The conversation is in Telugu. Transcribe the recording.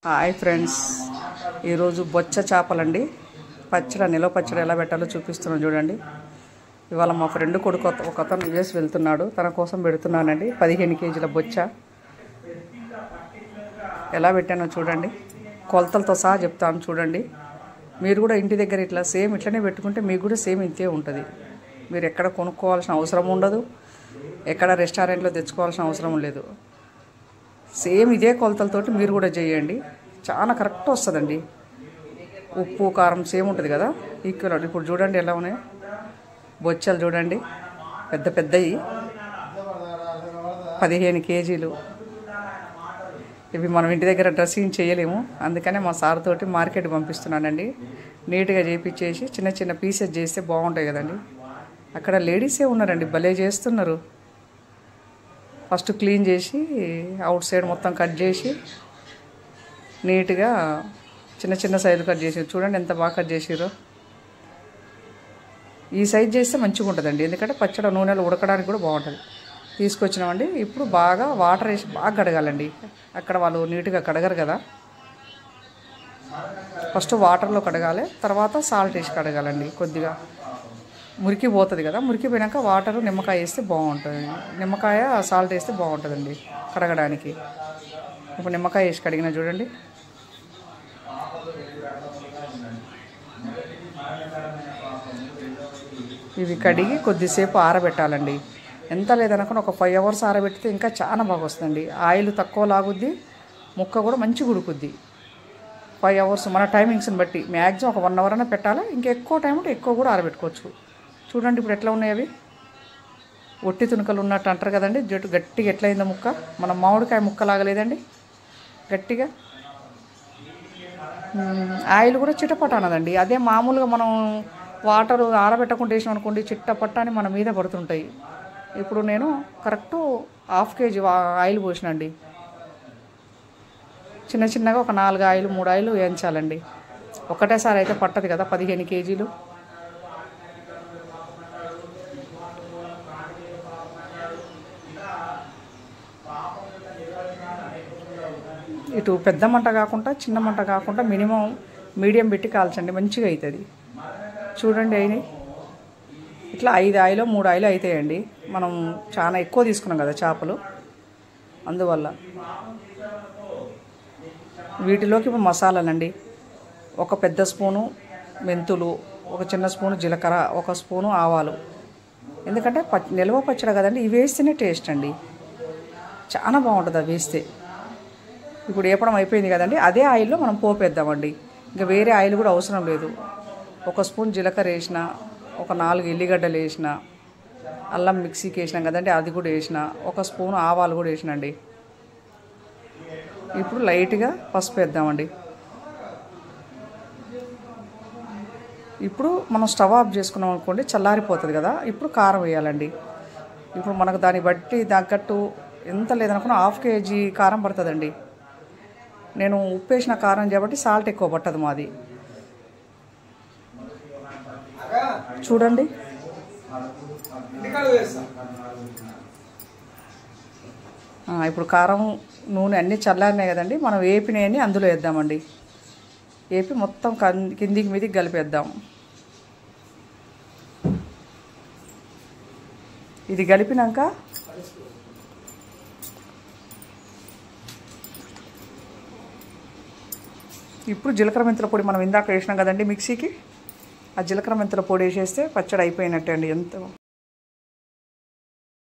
హాయ్ ఫ్రెండ్స్, ఈరోజు బొచ్చ చేపలండి. పచ్చడి, నిలవ పచ్చడి ఎలా పెట్టాలో చూపిస్తున్నాను చూడండి. ఇవాళ మా ఫ్రెండ్ కొడుకు ఒక అతను యూఎస్ వెళ్తున్నాడు, తన కోసం పెడుతున్నానండి. 15 కేజీల బొచ్చ ఎలా పెట్టానో చూడండి. కొలతలతో సహా చెప్తాను చూడండి. మీరు కూడా ఇంటి దగ్గర ఇట్లా సేమ్ ఇట్లనే పెట్టుకుంటే మీకు కూడా సేమ్ ఇంతే ఉంటుంది. మీరు ఎక్కడ కొనుక్కోవాల్సిన అవసరం ఉండదు, ఎక్కడ రెస్టారెంట్లో తెచ్చుకోవాల్సిన అవసరం లేదు. సేమ్ ఇదే కొలతలతోటి మీరు కూడా చేయండి, చాలా కరెక్ట్ వస్తుందండి. ఉప్పు కారం సేమ్ ఉంటుంది కదా, ఈక్వల్. ఇప్పుడు చూడండి ఎలా ఉన్నాయి బొచ్చలు, చూడండి పెద్ద పెద్దవి, 15 కేజీలు. ఇవి మనం ఇంటి దగ్గర డ్రెస్సింగ్ చేయలేము, అందుకనే మా సార్ తోటి మార్కెట్ పంపిస్తున్నానండి. నీట్గా చేయించేసి చిన్న చిన్న పీసెస్ చేస్తే బాగుంటాయి కదండి. అక్కడ లేడీసే ఉన్నారండి, భలే చేస్తున్నారు. ఫస్ట్ క్లీన్ చేసి అవుట్ సైడ్ మొత్తం కట్ చేసి నీట్గా చిన్న చిన్న సైజు కట్ చేసి చూడండి ఎంత బాగా కట్ చేసిరో. ఈ సైజ్ చేస్తే మంచిగా ఉంటుందండి, ఎందుకంటే పచ్చడి నూనెలో ఉడకడానికి కూడా బాగుంటుంది. తీసుకొచ్చినామండి. ఇప్పుడు బాగా వాటర్ వేసి బాగా కడగాలండి. అక్కడ వాళ్ళు నీట్గా కడగరు కదా, ఫస్ట్ వాటర్లో కడగాలి, తర్వాత సాల్ట్ వేసి కడగాలండి. కొద్దిగా మురికి పోతుంది కదా, మురికి పోయినాక వాటర్ నిమ్మకాయ వేస్తే బాగుంటుంది. నిమ్మకాయ సాల్ట్ వేస్తే బాగుంటుందండి కడగడానికి. ఇప్పుడు నిమ్మకాయ వేసి కడిగిన చూడండి. ఇవి కడిగి కొద్దిసేపు ఆరబెట్టాలండి. ఎంత లేదనుకుని ఒక 5 అవర్స్ ఆరబెడితే ఇంకా చాలా బాగా వస్తుందండి. ఆయిల్ తక్కువ లాగుద్ది, ముక్క కూడా మంచిగా ఉడుకుద్ది. 5 అవర్స్ మన టైమింగ్స్ని బట్టి మ్యాక్సిమం ఒక 1 అవర్ అయినా పెట్టాలి. ఇంకా ఎక్కువ టైం ఉంటే ఎక్కువ కూడా ఆరబెట్టుకోవచ్చు. చూడండి ఇప్పుడు ఎట్లా ఉన్నాయి అవి, ఒట్టి తునకలు ఉన్నట్టు అంటారు కదండి. జట్టు గట్టిగా ఎట్లయిందో ముక్క, మన మామిడికాయ ముక్క లాగలేదండి గట్టిగా. ఆయిల్ కూడా చిట్టపట్ట అన్నదండి. అదే మామూలుగా మనం వాటర్ ఆరబెట్టకుండా వేసాం అనుకోండి, చిట్టపట్ట అని మన మీద పడుతుంటాయి. ఇప్పుడు నేను కరెక్టు 1/2 కేజీ ఆయిల్ పోసినండి. చిన్న చిన్నగా ఒక 4 ఆయిల్ 3 ఆయిల్ వేయించాలండి. ఒకటేసారి అయితే పట్టదు కదా 15 కేజీలు. ఇటు పెద్ద మంట కాకుండా చిన్న మంట కాకుండా మీడియం పెట్టి కాల్చండి, మంచిగా అవుతుంది. చూడండి అయినాయి ఇట్లా 5 ఆయిలో 3 ఆయిలు అవుతాయండి. మనం చాలా ఎక్కువ తీసుకున్నాం కదా చేపలు, అందువల్ల. వీటిలోకి ఇప్పుడు మసాలాలండి. ఒక పెద్ద స్పూను మెంతులు, ఒక చిన్న స్పూను జీలకర్ర, ఒక స్పూను ఆవాలు. ఎందుకంటే నిల్వ పచ్చడి కదండి, ఇవి వేస్తేనే టేస్ట్ అండి, చాలా బాగుంటుంది అవి వేస్తే. ఇప్పుడు వేపడం అయిపోయింది కదండి, అదే ఆయిల్లో మనం పోపేద్దామండి. ఇంకా వేరే ఆయిల్ కూడా అవసరం లేదు. ఒక స్పూన్ జీలకర్ర వేసిన, ఒక 4 ఎల్లిగడ్డలు వేసిన, అల్లం మిక్సీకి వేసినాం కదండి అది కూడా వేసిన, ఒక స్పూన్ ఆవాలు కూడా వేసినండి. ఇప్పుడు లైట్గా పసుపు వేద్దామండి. ఇప్పుడు మనం స్టవ్ ఆఫ్ చేసుకున్నాం అనుకోండి, చల్లారిపోతుంది కదా. ఇప్పుడు కారం వేయాలండి. ఇప్పుడు మనకు దాన్ని బట్టి తగ్గట్టు ఎంత లేదనుకున్నా 1/2 కేజీ కారం పడుతుందండి. నేను ఉప్పు వేసిన కారం కాబట్టి సాల్ట్ ఎక్కువ పట్టదు మాది. చూడండి ఇప్పుడు కారం నూనె అన్నీ చల్లారినాయి కదండి, మనం వేపినవన్నీ అందులో వేద్దామండి. వేపి మొత్తం కిందికి మీదికి కలిపేద్దాం. ఇది కలిపినాక ఇప్పుడు జీలకర్ర మెంతుల పొడి మనం ఇందాక వేసినాం కదండి మిక్సీకి, ఆ జీలకర్ర మెంతుల పొడి వేసేస్తే పచ్చడి అయిపోయినట్టే అండి. ఎంత